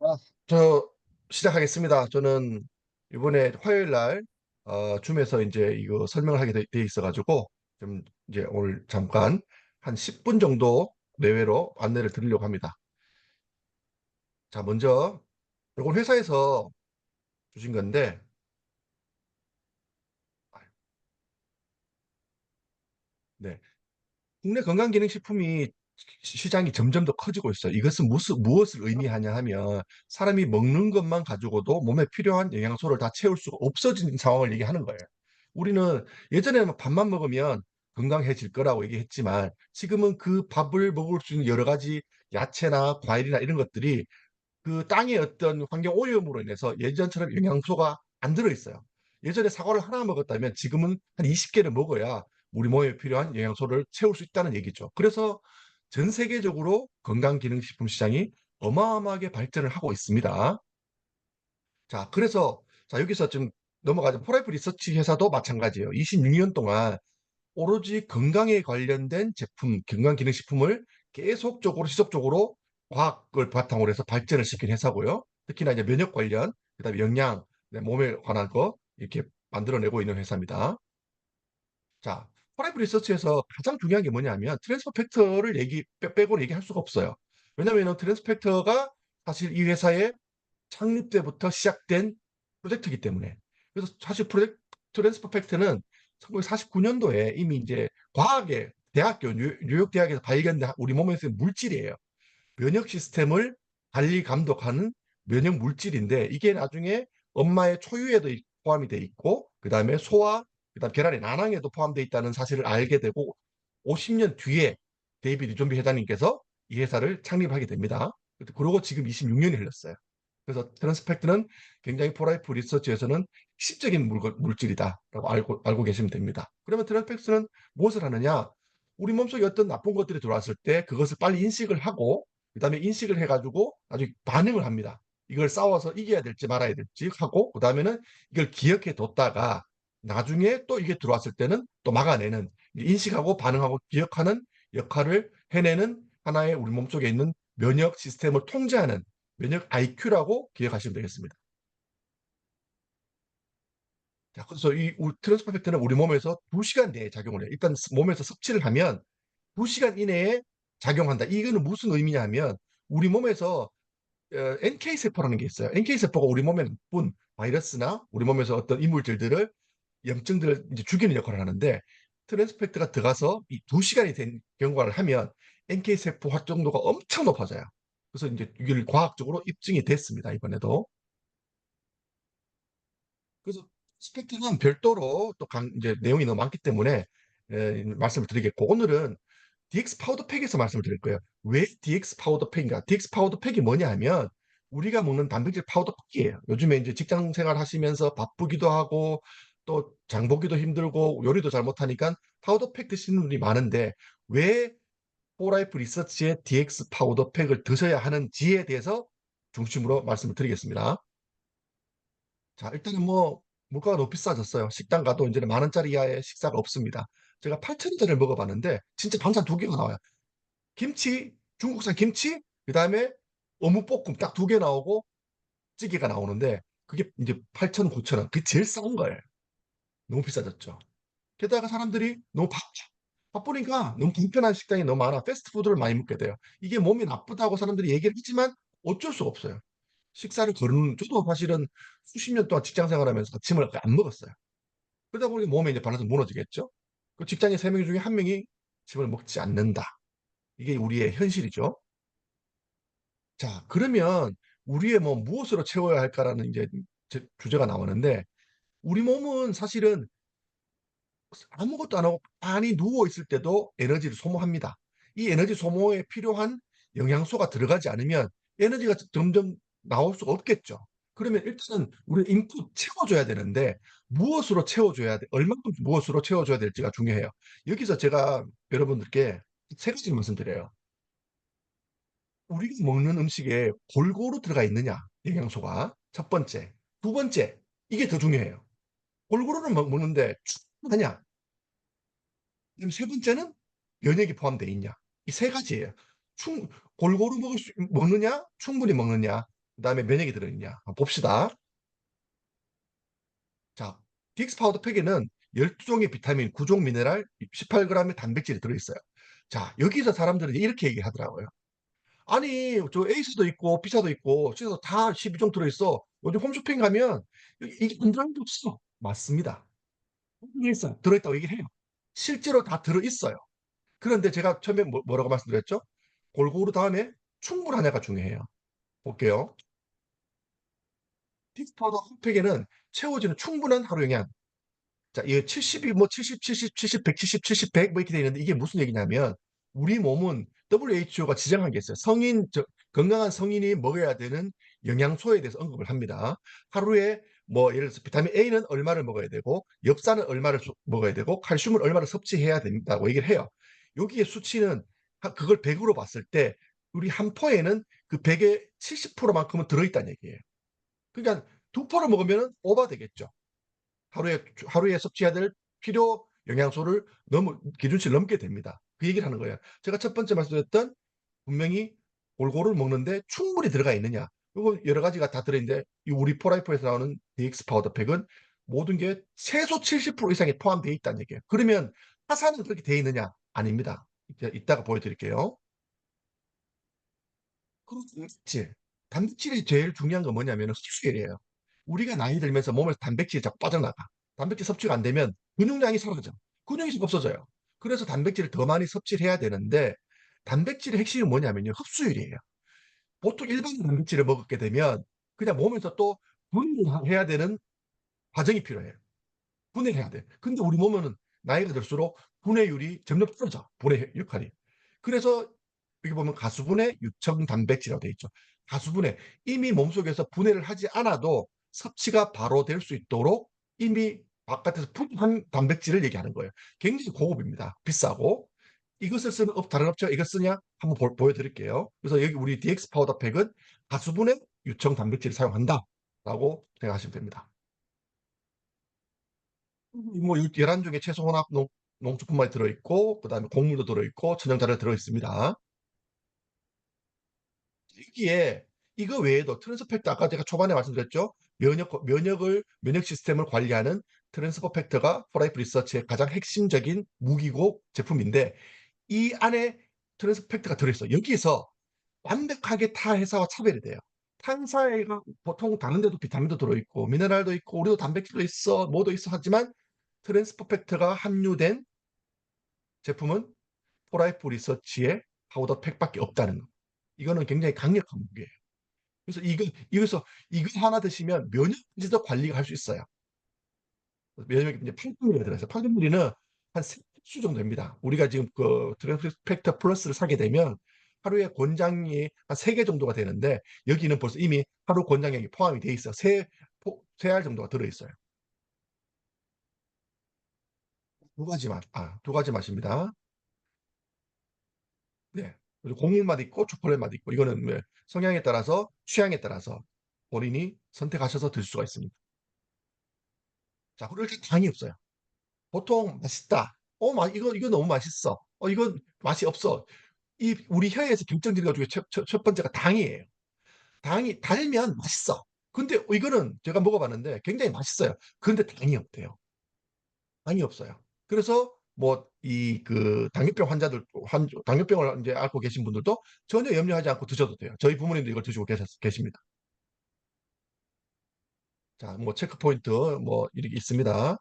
아, 저 시작하겠습니다. 저는 이번에 화요일 날 줌에서 이제 이거 설명을 하게 돼 있어가지고 좀 이제 오늘 잠깐 한 10분 정도 내외로 안내를 드리려고 합니다. 자, 먼저 이건 회사에서 주신 건데, 네. 국내 건강기능식품이 시장이 점점 더 커지고 있어요. 이것은 무엇을 의미하냐 하면 사람이 먹는 것만 가지고도 몸에 필요한 영양소를 다 채울 수가 없어진 상황을 얘기하는 거예요. 우리는 예전에는 밥만 먹으면 건강해질 거라고 얘기했지만 지금은 그 밥을 먹을 수 있는 여러 가지 야채나 과일이나 이런 것들이 그 땅의 어떤 환경 오염으로 인해서 예전처럼 영양소가 안 들어있어요. 예전에 사과를 하나 먹었다면 지금은 한 20개를 먹어야 우리 몸에 필요한 영양소를 채울 수 있다는 얘기죠. 그래서 전 세계적으로 건강기능식품 시장이 어마어마하게 발전을 하고 있습니다. 자, 그래서 자, 여기서 좀 넘어가죠. 포라이프 리서치 회사도 마찬가지예요. 26년 동안 오로지 건강에 관련된 제품, 건강기능식품을 계속적으로 지속적으로 과학을 바탕으로 해서 발전을 시킨 회사고요. 특히나 이제 면역 관련, 그다음에 영양, 몸에 관한 거 이렇게 만들어내고 있는 회사입니다. 자, 포라이브 리서치에서 가장 중요한 게 뭐냐면 트랜스퍼 팩터를 빼고는 얘기할 수가 없어요. 왜냐하면 트랜스퍼 팩터가 사실 이 회사의 창립 때부터 시작된 프로젝트이기 때문에. 그래서 사실 트랜스퍼 팩트는 1949년도에 이미 이제 과학의 대학교, 뉴욕 대학에서 발견된 우리 몸에서 물질이에요. 면역 시스템을 관리 감독하는 면역 물질인데 이게 나중에 엄마의 초유에도 포함이 돼 있고 그다음에 소화, 그다음 계란의 난항에도 포함되어 있다는 사실을 알게 되고 50년 뒤에 데이비드 리존비 회장님께서 이 회사를 창립하게 됩니다. 그리고 지금 26년이 흘렀어요. 그래서 트랜스펙트는 굉장히 포라이프 리서치에서는 핵심적인 물질이다라고 알고 계시면 됩니다. 그러면 트랜스펙트는 무엇을 하느냐? 우리 몸속에 어떤 나쁜 것들이 들어왔을 때 그것을 빨리 인식을 하고 그다음에 인식을 해가지고 나중에 반응을 합니다. 이걸 싸워서 이겨야 될지 말아야 될지 하고 그다음에는 이걸 기억해 뒀다가 나중에 또 이게 들어왔을 때는 또 막아내는 인식하고 반응하고 기억하는 역할을 해내는 하나의 우리 몸속에 있는 면역 시스템을 통제하는 면역 IQ라고 기억하시면 되겠습니다. 자, 그래서 이 트랜스퍼펙트는 우리 몸에서 2시간 내에 작용을 해요. 일단 몸에서 섭취를 하면 2시간 이내에 작용한다. 이거는 무슨 의미냐 하면 우리 몸에서 NK세포라는 게 있어요. NK세포가 우리 몸에 나쁜 바이러스나 우리 몸에서 어떤 이물질들을 염증들을 이제 죽이는 역할을 하는데 트랜스펙트가 들어가서 이 2시간이 된 경과를 하면 NK세포 활성도가 엄청 높아져요. 그래서 이제 이걸 과학적으로 입증이 됐습니다. 이번에도. 그래서 스펙트는 별도로 또 이제 내용이 너무 많기 때문에 말씀을 드리겠고 오늘은 DX 파우더 팩에서 말씀을 드릴 거예요. 왜 DX 파우더 팩인가? DX 파우더 팩이 뭐냐 하면 우리가 먹는 단백질 파우더 팩이에요. 요즘에 이제 직장 생활 하시면서 바쁘기도 하고 또 장 보기도 힘들고 요리도 잘 못하니까 파우더 팩 드시는 분이 많은데 왜 포라이프 리서치의 DX 파우더 팩을 드셔야 하는지에 대해서 중심으로 말씀을 드리겠습니다. 자, 일단은 뭐 물가가 너무 비싸졌어요. 식당 가도 이제는 10,000원짜리 이하의 식사가 없습니다. 제가 8,000원짜리를 먹어봤는데 진짜 반찬 2개가 나와요. 김치, 중국산 김치, 그다음에 어묵볶음 딱 2개 나오고 찌개가 나오는데 그게 이제 8,000원, 9,000원. 그게 제일 싼 거예요. 너무 비싸졌죠. 게다가 사람들이 너무 바쁘죠. 바쁘니까 너무 불편한 식당이 너무 많아. 패스트푸드를 많이 먹게 돼요. 이게 몸이 나쁘다고 사람들이 얘기를 하지만 어쩔 수가 없어요. 식사를 거르는 저도 사실은 수십 년 동안 직장 생활하면서 아침을 안 먹었어요. 그러다 보니 몸에 이제 바라서 무너지겠죠. 그 직장인 3명 중에 1명이 아침을 먹지 않는다. 이게 우리의 현실이죠. 자, 그러면 우리의 뭐 무엇으로 채워야 할까라는 이제 주제가 나오는데 우리 몸은 사실은 아무것도 안 하고 빤히 누워 있을 때도 에너지를 소모합니다. 이 에너지 소모에 필요한 영양소가 들어가지 않으면 에너지가 점점 나올 수가 없겠죠. 그러면 일단은 우리 인풋 채워줘야 되는데 무엇으로 채워줘야 돼? 얼만큼 무엇으로 채워줘야 될지가 중요해요. 여기서 제가 여러분들께 3가지 말씀드려요. 우리가 먹는 음식에 골고루 들어가 있느냐, 영양소가. 첫 번째. 두 번째, 이게 더 중요해요. 골고루는 먹는데 충분하냐? 그럼 세 번째는 면역이 포함되어 있냐. 이 3가지예요. 골고루 먹느냐, 충분히 먹느냐. 그다음에 면역이 들어있냐. 한번 봅시다. 자, 딕스 파우더 팩에는 12종의 비타민, 9종 미네랄, 18g의 단백질이 들어있어요. 자, 여기서 사람들은 이렇게 얘기하더라고요. 아니, 저 에이스도 있고, 피자도 있고, 진짜 다 12종 들어있어. 요즘 홈쇼핑 가면 이게 안 들어있는 게 없어. 맞습니다. 있어요. 들어있다고 얘기를 해요. 실제로 다 들어있어요. 그런데 제가 처음에 뭐라고 말씀드렸죠? 골고루 다음에 충분하냐가 중요해요. 볼게요. 딕스 파우더 한 팩에는 채워지는 충분한 하루 영양, 자, 이게 70이 뭐 70, 70, 70, 170, 70, 100 뭐 이렇게 돼 있는데 이게 무슨 얘기냐면 우리 몸은 WHO가 지정한 게 있어요. 건강한 성인이 먹어야 되는 영양소에 대해서 언급을 합니다. 하루에 뭐 예를 들어서 비타민 A는 얼마를 먹어야 되고 엽산은 얼마를 먹어야 되고 칼슘을 얼마를 섭취해야 된다고 얘기를 해요. 여기에 수치는 그걸 100으로 봤을 때 우리 한 포에는 그 100의 70%만큼은 들어있다는 얘기예요. 그러니까 두 포를 먹으면 오버 되겠죠. 하루에 섭취해야 될 필요 영양소를 너무 기준치를 넘게 됩니다. 그 얘기를 하는 거예요. 제가 첫 번째 말씀드렸던 분명히 골고루 먹는데 충분히 들어가 있느냐. 이거 여러 가지가 다 들어있는데 이 우리 포라이프에서 나오는 DX 파우더 팩은 모든 게 최소 70% 이상이 포함되어 있다는 얘기예요. 그러면 화산은 그렇게 되어 있느냐? 아닙니다. 이따가 보여드릴게요. 그리고 단백질. 단백질이 제일 중요한 건 뭐냐면 흡수율이에요. 우리가 나이 들면서 몸에서 단백질이 자꾸 빠져나가. 단백질 섭취가 안 되면 근육량이 사라져. 근육이 없어져요. 그래서 단백질을 더 많이 섭취를 해야 되는데 단백질의 핵심이 뭐냐면요. 흡수율이에요. 보통 일반 단백질을 먹게 되면 그냥 몸에서 또 분해해야 되는 과정이 필요해요. 분해해야 돼. 근데 우리 몸은 나이가 들수록 분해율이 점점 떨어져. 분해 역할이. 그래서 여기 보면 가수분해 유청 단백질이라고 되어 있죠. 가수분해. 이미 몸속에서 분해를 하지 않아도 섭취가 바로 될 수 있도록 이미 바깥에서 분해한 단백질을 얘기하는 거예요. 굉장히 고급입니다. 비싸고. 이것을 쓰는 다른 업체가 이걸 쓰냐? 한번 보여드릴게요. 그래서 여기 우리 DX 파우더 팩은 가수분해 유청 단백질을 사용한다. 라고 생각하시면 됩니다. 뭐 11종의 채소 혼합 농축품만이 들어있고 그다음에 곡물도 들어있고 천연자료 들어있습니다. 여기에 이거 외에도 트랜스펙터 아까 제가 초반에 말씀드렸죠. 면역 시스템을 관리하는 트랜스퍼 팩터가 포라이프 리서치의 가장 핵심적인 무기고 제품인데 이 안에 트랜스펙터가 들어있어. 여기서 완벽하게 타 회사와 차별이 돼요. 탄사해가 보통 다른 데도 비타민도 들어있고 미네랄도 있고 우리도 단백질도 있어 뭐도 있어 하지만 트랜스퍼 팩터가 함유된 제품은 포라이프 리서치의 파우더 팩밖에 없다는 거. 이거는 굉장히 강력한 무기예요. 그래서 이거 하나 드시면 면역지도 관리가 할 수 있어요. 면역이 이제 800ml가 들어있어요. 800ml는 한 3주 정도 됩니다. 우리가 지금 그 트랜스펙터 플러스를 사게 되면 하루에 권장이 한 3개 정도가 되는데 여기는 벌써 이미 하루 권장량이 포함이 돼 있어요. 세 알 정도가 들어있어요. 두 가지 맛입니다. 네. 그리고 공인 맛 있고 초콜릿 맛 있고 이거는 왜 성향에 따라서 취향에 따라서 본인이 선택하셔서 드실 수가 있습니다. 자, 그리고 일단 당이 없어요. 보통 맛있다. 이거 너무 맛있어. 이건 맛이 없어. 이 우리 혀에서 결정지는 것 중에 첫 번째가 당이에요. 당이 달면 맛있어. 근데 이거는 제가 먹어봤는데 굉장히 맛있어요. 그런데 당이 없대요. 당이 없어요. 그래서 뭐 이 그 당뇨병 당뇨병을 이제 앓고 계신 분들도 전혀 염려하지 않고 드셔도 돼요. 저희 부모님도 이걸 드시고 계십니다. 자, 뭐 체크 포인트 뭐 이렇게 있습니다.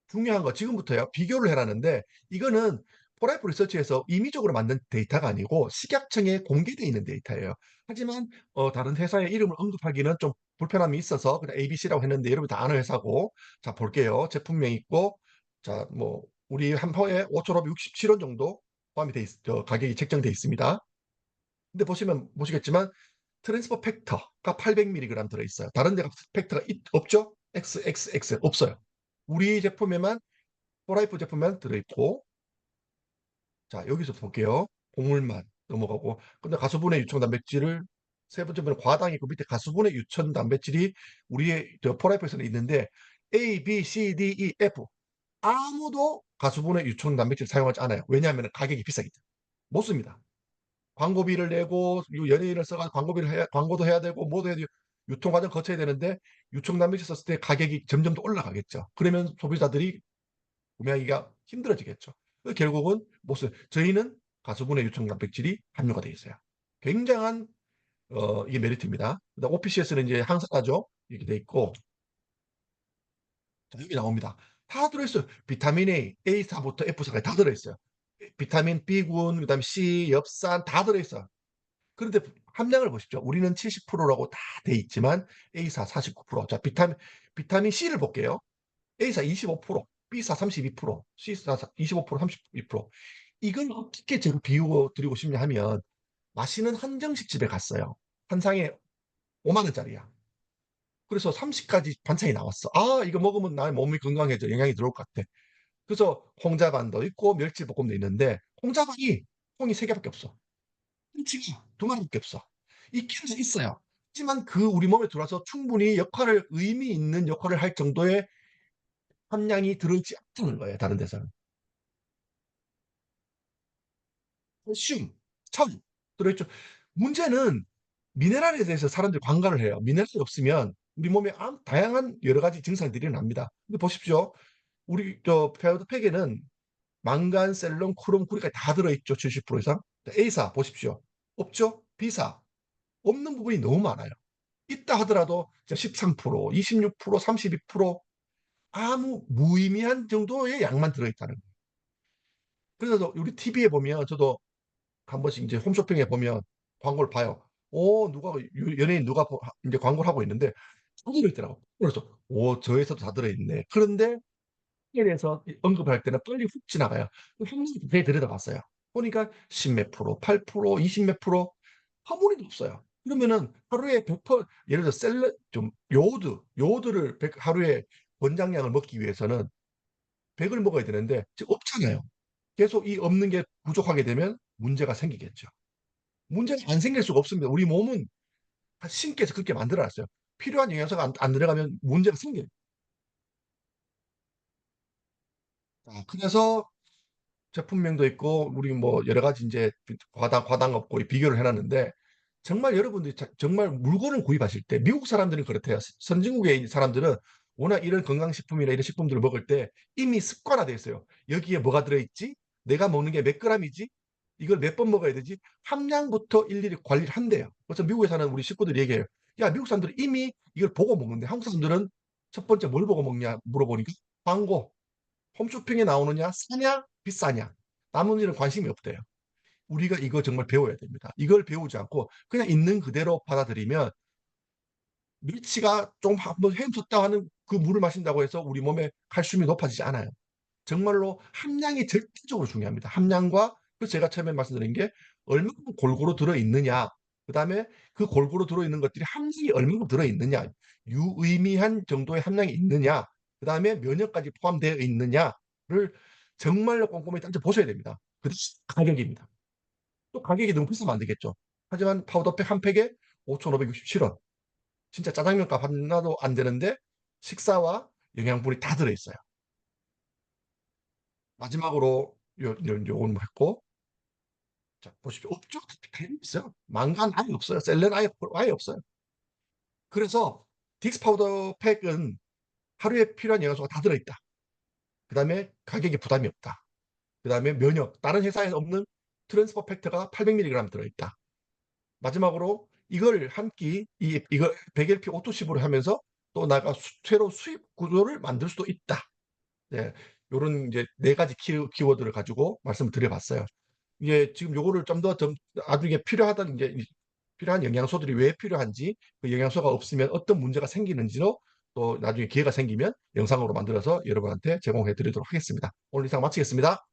중요한 거 지금부터요. 비교를 해라는데 이거는 포라이프 리서치에서 임의적으로 만든 데이터가 아니고 식약청에 공개되어 있는 데이터예요. 하지만 다른 회사의 이름을 언급하기는 좀 불편함이 있어서 그냥 ABC라고 했는데 여러분 다 아는 회사고. 자, 볼게요. 제품명 있고 자, 뭐 우리 한 포에 5,567원 67원 정도 포함이 가격이 책정되어 있습니다. 근데 보시겠지만 트랜스퍼 팩터가 800mg 들어있어요. 다른 데가 팩터가 없죠? XXX 없어요. 우리 제품에만 포라이프 제품만 들어있고 자 여기서 볼게요. 곡물만 넘어가고 근데 가수분해 유청 단백질을 세 번째 번에 과당이 있고 밑에 가수분해 유천 단백질이 우리의 포라이프에서는 있는데 A, B, C, D, E, F 아무도 가수분해 유청 단백질 사용하지 않아요. 왜냐하면 가격이 비싸기 때문에 못 씁니다. 광고비를 내고 연예인을 써가지고 광고도 해야 되고 뭐도 해야 되고 유통 과정 거쳐야 되는데 유통 단백질 썼을 때 가격이 점점 더 올라가겠죠. 그러면 소비자들이 구매하기가 힘들어지겠죠. 결국은 무슨 저희는 가수분해 유통 단백질이 함유가 되어 있어요. 굉장한 이게 메리트입니다. 그다음 OPCS는 이제 항산화죠. 이렇게 돼 있고 자, 여기 나옵니다. 다 들어있어요. 비타민 A, A4부터 F4까지 다 들어있어요. 비타민 B군, 그다음에 C, 엽산 다 들어있어요. 그런데 함량을 보십시오. 우리는 70%라고 다 돼 있지만 A사 49%. 자, 비타민 C를 볼게요. A사 25%, B사 32%, C사 25%, 32%. 이건 어떻게 제가 비유 드리고 싶냐 하면 마시는 한정식 집에 갔어요. 한 상에 5만 원짜리야. 그래서 30가지 반찬이 나왔어. 아, 이거 먹으면 나의 몸이 건강해져. 영양이 들어올 것 같아. 그래서 홍자반도 있고 멸치볶음도 있는데 홍자반이 홍이 3개밖에 없어. 김치가 2마리밖에 없어. 있긴 있어요. 하지만 그 우리 몸에 들어와서 충분히 의미 있는 역할을 할 정도의 함량이 들어있지 않다는 거예요. 다른 데서는. 칼슘, 철 들어있죠. 문제는 미네랄에 대해서 사람들이 관가를 해요. 미네랄이 없으면 우리 몸에 다양한 여러 가지 증상들이 납니다. 근데 보십시오. 우리 저 페어드팩에는 망간, 셀럼, 크롬, 구리까지 다 들어있죠. 70% 이상. A사 보십시오. 없죠? B사 없는 부분이 너무 많아요. 있다 하더라도 13%, 26%, 32% 아무 무의미한 정도의 양만 들어있다는 거예요. 그래서 우리 TV에 보면 저도 한 번씩 이제 홈쇼핑에 보면 광고를 봐요. 누가 연예인 누가 이제 광고를 하고 있는데 다 들어있더라고. 그래서 저에서도 다 들어있네. 그런데 에 대해서 언급할 때는 빨리 훅 지나가요. 항상 자세히 들여다봤어요. 보니까 10 몇 프로, 8%, 20 몇 프로 아무리도 없어요. 그러면은 하루에 100% 예를 들어 좀 요오드를 하루에 권장량을 먹기 위해서는 100을 먹어야 되는데 지금 없잖아요. 계속 이 없는 게 부족하게 되면 문제가 생기겠죠. 문제가 안 생길 수가 없습니다. 우리 몸은 신께서 그렇게 만들어 놨어요. 필요한 영양소가 안 들어가면 문제가 생겨요. 그래서 제품명도 있고 우리 뭐 여러 가지 이제 과당 없고 비교를 해놨는데 정말 여러분들이 정말 물건을 구입하실 때 미국 사람들은 그렇대요. 선진국의 사람들은 워낙 이런 건강식품이나 이런 식품들을 먹을 때 이미 습관화되어 있어요. 여기에 뭐가 들어있지? 내가 먹는 게 몇 g이지? 이걸 몇 번 먹어야 되지? 함량부터 일일이 관리를 한대요. 그래서 미국에 사는 우리 식구들이 얘기해요. 야, 미국 사람들은 이미 이걸 보고 먹는데 한국 사람들은 첫 번째 뭘 보고 먹냐 물어보니까 광고. 홈쇼핑에 나오느냐, 싸냐, 비싸냐. 남은 일은 관심이 없대요. 우리가 이거 정말 배워야 됩니다. 이걸 배우지 않고 그냥 있는 그대로 받아들이면 밀치가 좀 한번 헤엄쳤다 하는 그 물을 마신다고 해서 우리 몸에 칼슘이 높아지지 않아요. 정말로 함량이 절대적으로 중요합니다. 함량과 그래서 제가 처음에 말씀드린 게 얼마큼 골고루 들어있느냐. 그다음에 그 골고루 들어있는 것들이 함량이 얼마큼 들어있느냐. 유의미한 정도의 함량이 있느냐. 그다음에 면역까지 포함되어 있느냐를 정말로 꼼꼼히 따져보셔야 됩니다. 그 가격입니다. 또 가격이 너무 비싸면 안 되겠죠. 하지만 파우더팩 한 팩에 5,567원. 진짜 짜장면 값 하나도 안 되는데 식사와 영양분이 다 들어있어요. 마지막으로 요건 했고 자 보십시오. 없죠. 비타민 있어요. 망간 아예 없어요. 셀렌 아예 없어요. 그래서 딕스 파우더 팩은 하루에 필요한 영양소가 다 들어있다. 그다음에 가격에 부담이 없다. 그다음에 면역 다른 회사에 없는 트랜스퍼 팩터가 800mg 들어있다. 마지막으로 이걸 한 끼 이거 100LP 오토십으로 하면서 또 나가 새로 수입 구조를 만들 수도 있다. 네, 요런 이제 4가지 키워드를 가지고 말씀을 드려봤어요. 이게 지금 요거를 좀 더 나중에 필요하던 이제 필요한 영양소들이 왜 필요한지 그 영양소가 없으면 어떤 문제가 생기는지도 또 나중에 기회가 생기면 영상으로 만들어서 여러분한테 제공해 드리도록 하겠습니다. 오늘 이상 마치겠습니다.